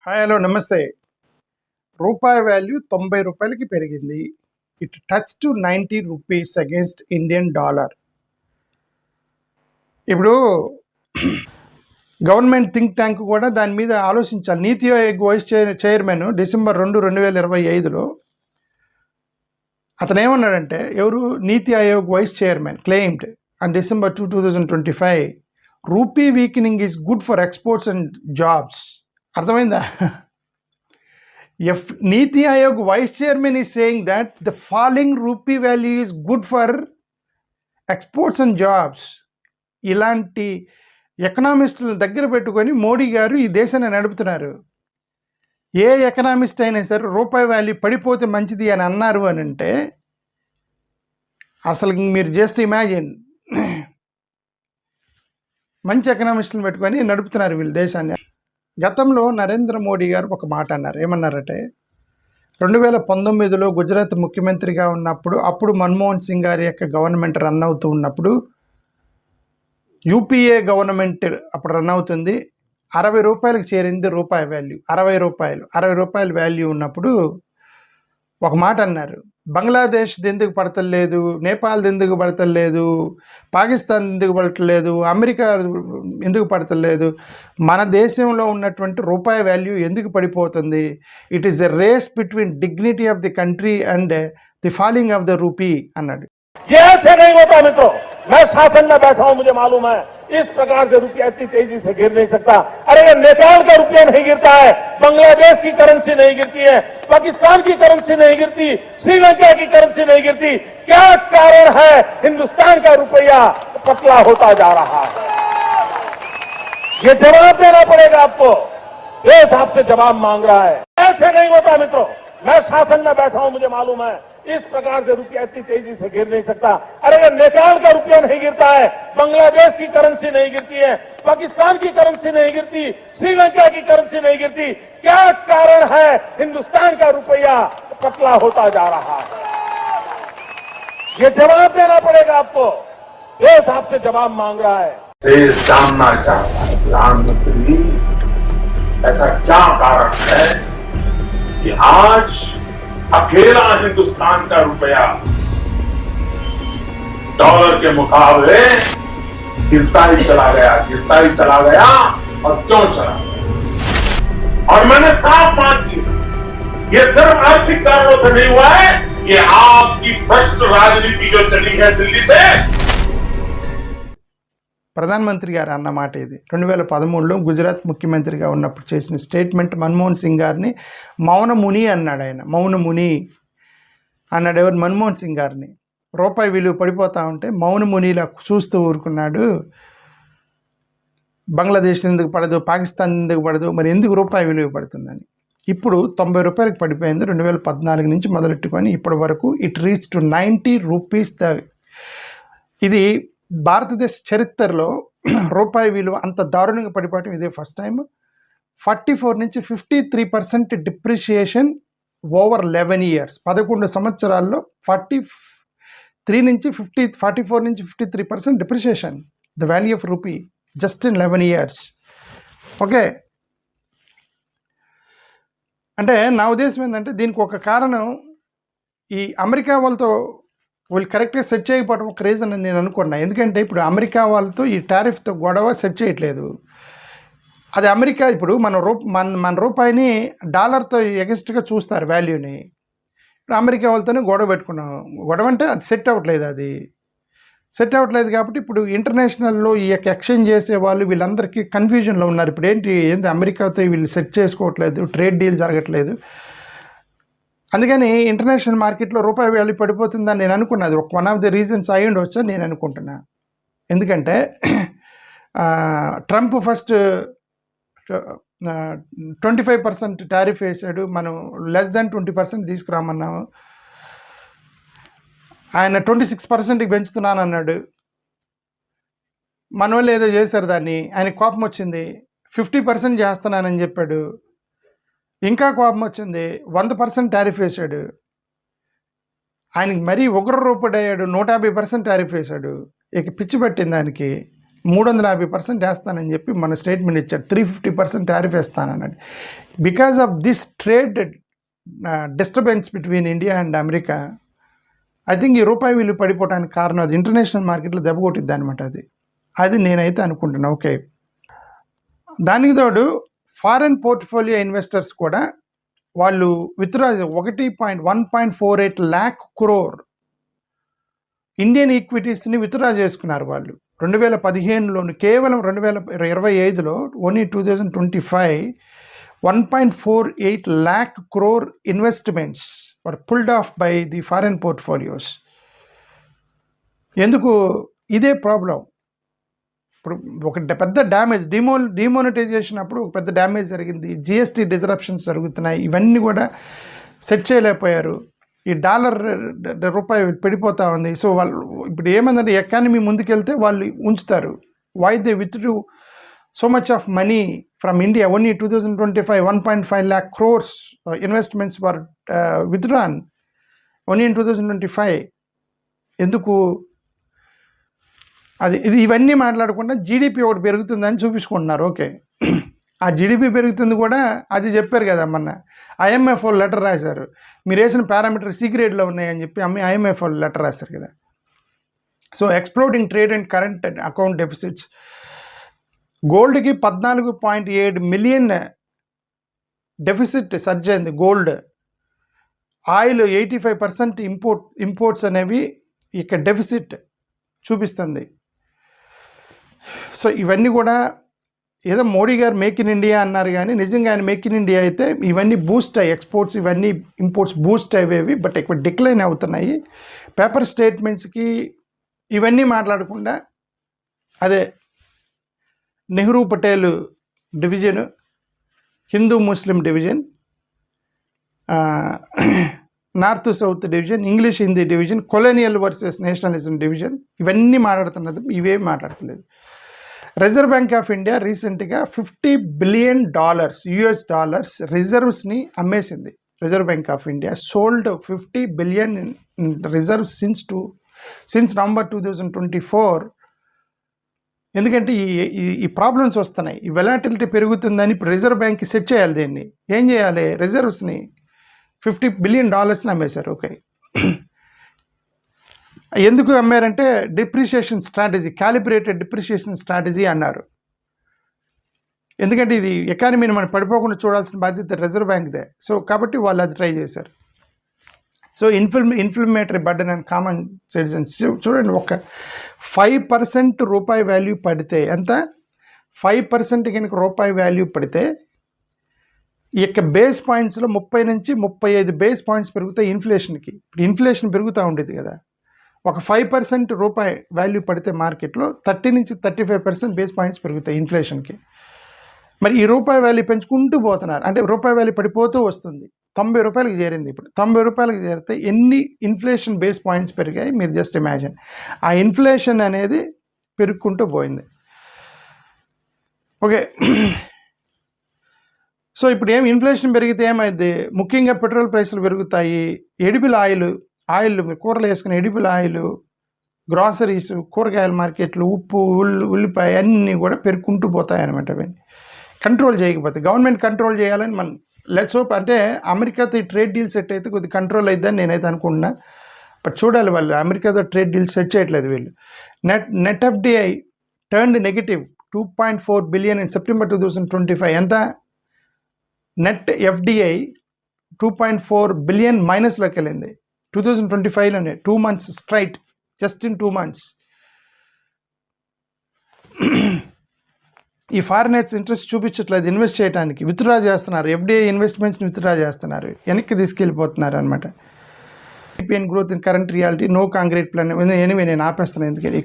Hi hello నమస్తే. రూపాయి value 90 రూపాయలకి పెరిగింది. It touch to 90 rupees against Indian dollar. ఇప్పుడు గవర్నమెంట్ థింక్ ట్యాంక్ కూడా దాని మీద ఆలోచించాలి. Niti Aayog vice chairman December 2, 2025లో అతను ఏమన్నాడంటే, ఎవరు Niti Aayog vice chairman claimed on December 2, 2025 rupee weakening is good for exports and jobs. అర్థమైందా? If Niti Ayog vice chairman is saying that the falling rupee value is good for exports and jobs, ఇలాంటి ఎకనామిస్టులను దగ్గర పెట్టుకొని మోడీ గారు ఈ దేశాన్ని నడుపుతున్నారు. ఏ economist అయినా సరే రూపాయి వాల్యూ పడిపోతే మంచిది అని అన్నారు అని అంటే అసలు మీరు జస్ట్ ఇమాజిన్, మంచి ఎకనామిస్టులను పెట్టుకొని నడుపుతున్నారు వీళ్ళు దేశాన్ని. గతంలో నరేంద్ర మోడీ గారు ఒక మాట అన్నారు. ఏమన్నారంటే, 2019లో గుజరాత్ ముఖ్యమంత్రిగా ఉన్నప్పుడు, అప్పుడు మన్మోహన్ సింగ్ గారి యొక్క గవర్నమెంట్ రన్ అవుతూ ఉన్నప్పుడు, యూపీఏ గవర్నమెంట్ అప్పుడు రన్ అవుతుంది, 60 రూపాయలకు చేరింది రూపాయి వాల్యూ. 60 రూపాయల వాల్యూ ఉన్నప్పుడు ఒక మాట అన్నారు, బంగ్లాదేశ్ ఎందుకు పడతలేదు, నేపాల్ ఎందుకు పడతలేదు, పాకిస్తాన్ ఎందుకు పడతలేదు, అమెరికా ఎందుకు పడతలేదు, మన దేశంలో ఉన్నటువంటి రూపాయి వాల్యూ ఎందుకు పడిపోతుంది? It is a race between dignity of the country and the falling of the rupee అన్నాడు. मैं शासन में बैठा हूं, मुझे मालूम है इस प्रकार से रुपया इतनी तेजी से गिर नहीं सकता. अरे नेपाल का रुपया नहीं गिरता है, बांग्लादेश की करेंसी नहीं गिरती है, पाकिस्तान की करेंसी नहीं गिरती, श्रीलंका की करेंसी नहीं गिरती. क्या कारण है हिंदुस्तान का रुपया पतला होता जा रहा है? ये जवाब देना पड़ेगा आपको. देश आपसे जवाब मांग रहा है. ऐसे नहीं होता मित्रों, मैं शासन में बैठा हूं, मुझे मालूम है इस प्रकार से रुपया इतनी तेजी से गिर नहीं सकता. अरे नेपाल का रुपया नहीं गिरता है, बांग्लादेश की करेंसी नहीं गिरती है, पाकिस्तान की करेंसी नहीं गिरती, श्रीलंका की करेंसी नहीं गिरती. क्या कारण है हिंदुस्तान का रुपया पतला होता जा रहा है? ये जवाब देना पड़ेगा आपको. देश आपसे जवाब मांग रहा है. देश जानना चाहता है, प्रधानमंत्री ऐसा क्या कारण है कि आज अकेला हिंदुस्तान का रुपया डॉलर के मुकाबले गिरता ही चला गया और क्यों चला गया? और मैंने साफ बात की, ये सिर्फ आर्थिक कारणों से नहीं हुआ है, ये आपकी भ्रष्ट राजनीति जो चली है दिल्ली से. ప్రధానమంత్రి గారు అన్న మాట ఇది 2013లో గుజరాత్ ముఖ్యమంత్రిగా ఉన్నప్పుడు చేసిన స్టేట్మెంట్. మన్మోహన్ సింగ్ గారిని మౌనముని అన్నాడు. ఆయన మౌనముని అన్నాడు. ఎవరు? మన్మోహన్ సింగ్ గారిని. రూపాయి విలువ పడిపోతూ ఉంటే మౌనమునిలా చూస్తూ ఊరుకున్నాడు. బంగ్లాదేశ్ ఎందుకు పడదు, పాకిస్తాన్ ఎందుకు పడదు, మరి ఎందుకు రూపాయి విలువ పడుతుందని. ఇప్పుడు 90 రూపాయలకు పడిపోయింది. 2014 నుంచి మొదలెట్టుకొని ఇప్పటి వరకు ఇట్ రీచ్ టు 90 రూపీస్. ఇది భారతదేశ చరిత్రలో రూపాయి విలువ అంత దారుణంగా పడిపోవటం ఇదే ఫస్ట్ టైం. 44 నుంచి 53% డిప్రిషియేషన్ ఓవర్ 11 years. 11 సంవత్సరాల్లో 44 నుంచి 53% depreciation the value of rupee just in 11 years. Okay, అంటే నా ఉద్దేశం ఏంటంటే దీనికి ఒక కారణం ఈ అమెరికా వాళ్ళతో వీళ్ళు కరెక్ట్గా సెట్ చేయకపోవడం ఒక రీజన్ అని నేను అనుకున్నా. ఎందుకంటే ఇప్పుడు అమెరికా వాళ్ళతో ఈ టారిఫ్తో గొడవ సెట్ చేయట్లేదు. అది అమెరికా ఇప్పుడు మన రూపాయిని డాలర్తో ఎగెస్ట్గా చూస్తారు వాల్యూని. ఇప్పుడు అమెరికా వాళ్ళతోనే గొడవ పెట్టుకున్నాం. గొడవ అంటే అది సెట్ అవ్వట్లేదు కాబట్టి ఇప్పుడు ఇంటర్నేషనల్లో ఈ యొక్క ఎక్స్చేంజ్ చేసే వాళ్ళు వీళ్ళందరికీ కన్ఫ్యూజన్లో ఉన్నారు. ఇప్పుడు ఏంటి అమెరికాతో వీళ్ళు సెట్ చేసుకోవట్లేదు, ట్రేడ్ డీల్ జరగట్లేదు. అందుకని ఇంటర్నేషనల్ మార్కెట్లో రూపాయి వాల్యూ పడిపోతుందని నేను అనుకున్నది వన్ ఆఫ్ ది రీజన్స్ అయి ఉండవచ్చు నేను అనుకుంటున్నా. ఎందుకంటే ట్రంప్ ఫస్ట్ 25% టారిఫ్ వేసాడు, మనం లెస్ దాన్ 20% తీసుకురామన్నాము. ఆయన 26%కి పెంచుతున్నాను అన్నాడు. మన వాళ్ళు ఏదో చేశారు, దాన్ని ఆయన కోపం వచ్చింది. 50% చేస్తున్నానని చెప్పాడు. ఇంకా కోపం వచ్చింది, 100% టారిఫ్ వేశాడు. ఆయనకి మరీ ఉగ్ర రూపడయ్యాడు, 150% టారిఫ్ వేశాడు. ఇక పిచ్చి పట్టింది దానికి. 350% వేస్తానని చెప్పి మన స్టేట్మెంట్ ఇచ్చారు. 350% టారిఫ్ వేస్తానన్నాడు. Because of this trade disturbance between India and America, I think ఈ రూపాయి విలువ పడిపోవడానికి కారణం అది ఇంటర్నేషనల్ మార్కెట్లో దెబ్బ కొట్టిద్ది అనమాట. అది నేనైతే అనుకుంటున్నా. ఓకే, దానికి తోడు ఫారెన్ పోర్ట్ఫోలియో ఇన్వెస్టర్స్ కూడా వాళ్ళు విత్డ్రా 1.48 lakh crore ఇండియన్ ఈక్విటీస్ని విత్డ్రా చేసుకున్నారు వాళ్ళు 2015లోను. కేవలం 2025లో only 2025 1.48 lakh crore investments were pulled off by the foreign portfolios. ఎందుకు? ఇదే ప్రాబ్లం. ఇప్పుడు ఒక పెద్ద డ్యామేజ్, డిమోనిటైజేషన్ అప్పుడు ఒక పెద్ద డ్యామేజ్ జరిగింది. జిఎస్టీ డిస్రప్షన్స్ జరుగుతున్నాయి. ఇవన్నీ కూడా సెట్ చేయలేకపోయారు. ఈ డాలర్ రూపాయి పడిపోతూ ఉంది. సో వాళ్ళు ఇప్పుడు ఏమందంటే ఎకానమీ ముందుకెళ్తే వాళ్ళు ఉంచుతారు. Why they withdrew so much of money from India? Only 2025 1.5 lakh crores investments were withdrawn only in 2025. ఎందుకు? ఇది ఇవన్నీ మాట్లాడకుండా జీడిపి ఒకటి పెరుగుతుందని చూపించుకుంటున్నారు. ఓకే, ఆ జీడిపి పెరుగుతుంది కూడా అది చెప్పారు కదా మొన్న. IMF వాళ్ళు లెటర్ రాశారు, మీరు వేసిన పారామీటర్ సీక్రెట్లో ఉన్నాయని చెప్పి IMF వాళ్ళు లెటర్ రాశారు కదా. So exploding trade and current account deficits. గోల్డ్కి 14.7 మిలియన్ డెఫిసిట్ సర్జ్ అయింది గోల్డ్. ఆయిల్ 85% ఇంపోర్ట్స్ అనేవి ఇక డెఫిసిట్ చూపిస్తుంది. సో ఇవన్నీ కూడా ఏదో మోడీ గారు మేక్ ఇన్ ఇండియా అన్నారు, కానీ నిజంగా ఆయన మేక్ ఇన్ ఇండియా అయితే ఇవన్నీ బూస్ట్ అయ్యి ఎక్స్పోర్ట్స్ ఇవన్నీ ఇంపోర్ట్స్ బూస్ట్ అయ్యేవి, బట్ ఎక్కువ డిక్లైన్ అవుతున్నాయి. పేపర్ స్టేట్మెంట్స్కి ఇవన్నీ మాట్లాడకుండా అదే Nehru Patel division, Hindu Muslim division, north south division, English Hindi division, colonial versus nationalism division, ఇవన్నీ మాట్లాడుతున్నది. ఇవేమి మాట్లాడట్లేదు. రిజర్వ్ బ్యాంక్ ఆఫ్ ఇండియా రీసెంట్గా $50 బిలియన్ US డాలర్స్ రిజర్వ్స్ని అమ్మేసింది. Reserve bank of India sold 50 billion reserves since November 2024. ఎందుకంటే ఈ ప్రాబ్లమ్స్ వస్తున్నాయి, ఈ వెలాటిలిటీ పెరుగుతుందని ఇప్పుడు రిజర్వ్ బ్యాంక్కి సెట్ చేయాలి. దీన్ని ఏం చేయాలి? రిజర్వ్స్ని $50 బిలియన్ అమ్మేశారు. ఓకే, ఎందుకు అమ్మారంటే depreciation strategy, calibrated depreciation strategy అన్నారు. ఎందుకంటే ఇది ఎకానమీని మనం పడిపోకుండా చూడాల్సిన బాధ్యత రిజర్వ్ బ్యాంక్దే. సో కాబట్టి వాళ్ళు అది ట్రై చేశారు. So inflammatory burden and common citizens. చూడండి, ఒక 5% రూపాయి వాల్యూ పడితే ఎంత? 5% కనుక రూపాయి వాల్యూ పడితే ఈ యొక్క బేస్ పాయింట్స్లో 30 నుంచి 35 బేస్ పాయింట్స్ పెరుగుతాయి ఇన్ఫ్లేషన్కి. ఇప్పుడు ఇన్ఫ్లేషన్ పెరుగుతూ ఉండేది కదా. ఒక 5% రూపాయి వాల్యూ పడితే మార్కెట్లో 30 నుంచి 35% బేస్ పాయింట్స్ పెరుగుతాయి ఇన్ఫ్లేషన్కి. మరి ఈ రూపాయి వాల్యూ పెంచుకుంటూ పోతున్నారు, అంటే రూపాయి వాల్యూ పడిపోతూ వస్తుంది. 90 రూపాయలకి చేరింది. ఇప్పుడు 90 రూపాయలకి చేరితే ఎన్ని ఇన్ఫ్లేషన్ బేస్ పాయింట్స్ పెరిగాయి మీరు జస్ట్ ఇమాజిన్. ఆ ఇన్ఫ్లేషన్ అనేది పెరుగుకుంటూ పోయింది. ఓకే, సో ఇప్పుడు ఇన్ఫ్లేషన్ పెరిగితే ఏమైంది? ముఖ్యంగా పెట్రోల్ ప్రైసులు పెరుగుతాయి. ఎడిబుల్ ఆయిల్ కూరలు వేసుకునే ఎడిబుల్ ఆయిల్, గ్రాసరీస్, కూరగాయల మార్కెట్లు, ఉప్పు, ఉల్లిపాయ అన్నీ కూడా పెరుగుకుంటూ పోతాయి అనమాట. అవన్నీ కంట్రోల్ చేయకపోతే, గవర్నమెంట్ కంట్రోల్ చేయాలని మనం లెట్స్ హోప్. అంటే అమెరికాతో ఈ ట్రేడ్ డీల్ సెట్ అయితే కొద్దిగా కంట్రోల్ అయిద్దని నేనైతే అనుకుంటున్నా. బట్ చూడాలి, వాళ్ళు అమెరికాతో ట్రేడ్ డీల్ సెట్ చేయట్లేదు వీళ్ళు. Net FDI turned negative $2.4 billion in September 2025. ఎంత? నెట్ FDI 2.4 బిలియన్ మైనస్లోకి వెళ్ళింది 2025లోనే. 2 months straight, just in 2 months. ఈ ఫారినర్స్ ఇంట్రెస్ట్ చూపించట్లేదు ఇన్వెస్ట్ చేయడానికి, విత్డ్రా చేస్తున్నారు. FDI ఇన్వెస్ట్మెంట్స్ని విత్డ్రా చేస్తున్నారు, వెనక్కి తీసుకెళ్ళిపోతున్నారు అనమాట. Growth in current reality, no concrete plan. Anyway నేను ఆపేస్తాను, ఎందుకంటే